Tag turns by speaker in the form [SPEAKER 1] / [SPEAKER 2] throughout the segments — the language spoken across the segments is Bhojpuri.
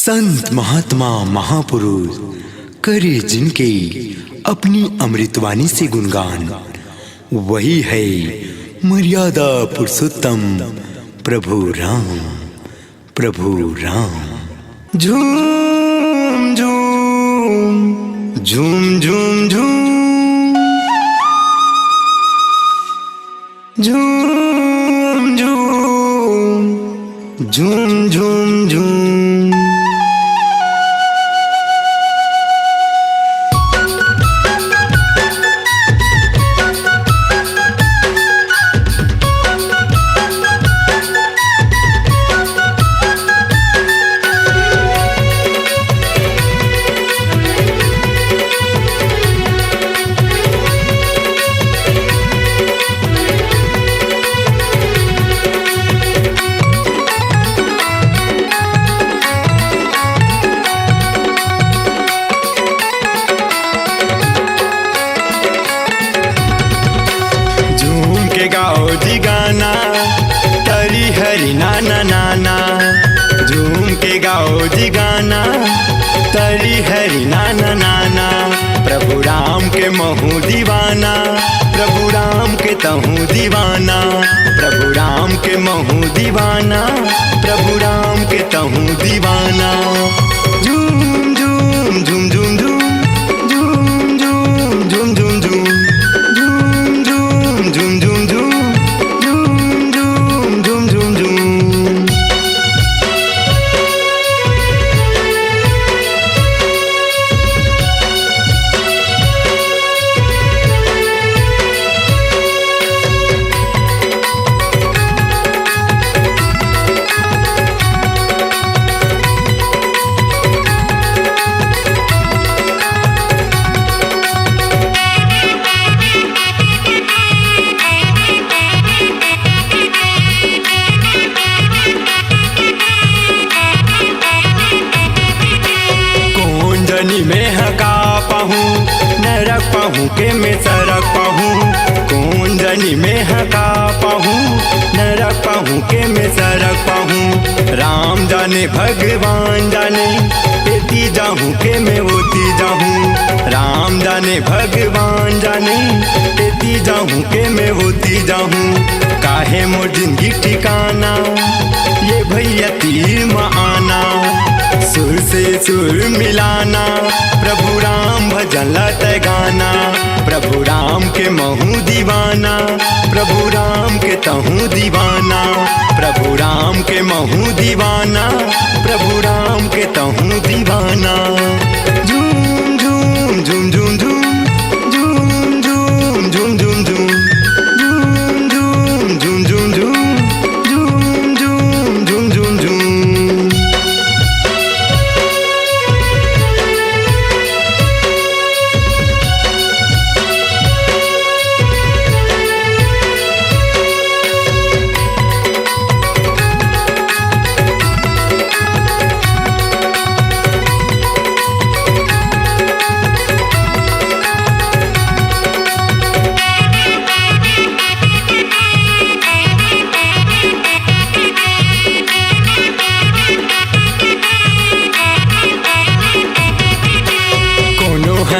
[SPEAKER 1] संत महात्मा महापुरुष करे जिनके अपनी अमृतवाणी से गुणगान, वही है मर्यादा पुरुषोत्तम प्रभु राम। प्रभु राम। झूम झूम झूम झूम झूम झूम झूम झूम झूम झूम। गाओ जी गाना तरी हरी नाना नाना, झूम के गाओ जी गाना तरी हरी नाना नाना। प्रभु राम के महू दीवाना, प्रभु राम के तहू दीवाना, प्रभु राम के महू दीवाना, प्रभु राम के तहू दीवाना। झूम झूम झूम झूम झूम झूम झूम झूम झूम झूम में हका पाहूँ न रख पाहूँ के मैं सरक पाहूँ। कौन जनी में हका पाहूँ न रख पाहूँ के मैं सरक पाहूँ। राम जाने भगवान जाने एती जाहूँ के मैं होती जाहूँ। राम जाने भगवान जाने एती जाहूँ के मैं होती जाहूँ। काहे मोर जिंदगी ठिकाना ये भैया तीर में आना, सुर से सुर मिलाना, प्रभु राम भजन लत गाना। प्रभु राम के महू दीवाना, प्रभु राम के तहू दीवाना, प्रभु राम के महू दीवाना, प्रभु राम के तहू दीवाना। झूम झूम झूम झूम झूम झूम झूम झूम झूम झूम झूम झूम झूम झूम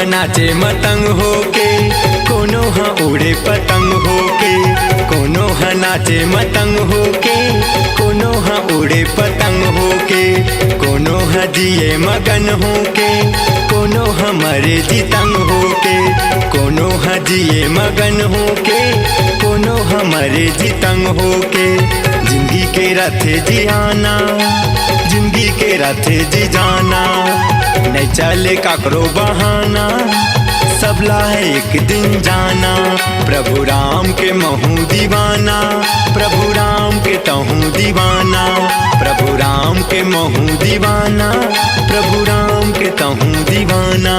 [SPEAKER 1] नाचे मतंग होके, कोनो हा उड़े पतंग होके। कोनो हा नाचे मतंग होके, कोनो हा उड़े पतंग होके। कोनो हा जिए मगन होके, कोनो हा मरे जितंग होके। कोनो हा जिए मगन होके, कोनो हा मरे जितंग होके। जिंदगी के रथे जियाना, जिंदगी के रथे जी जाना, नहीं चले काकरो बहाना, सबला है एक दिन जाना। प्रभु राम के महू दीवाना, प्रभु राम के तहू दीवाना, प्रभु राम के महू दीवाना, प्रभु राम के तहू दीवाना।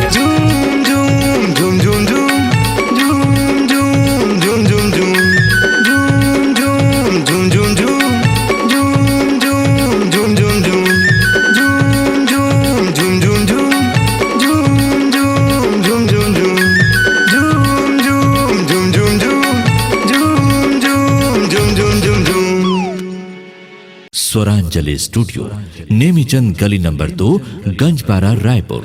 [SPEAKER 1] झूम झूम झूम झूम झूम झूम झूम झूम झूम झूम झूम झूम झूम झूम
[SPEAKER 2] स्वरांजलि स्टूडियो, नेमीचंद गली नंबर 2, गंजपारा, रायपुर।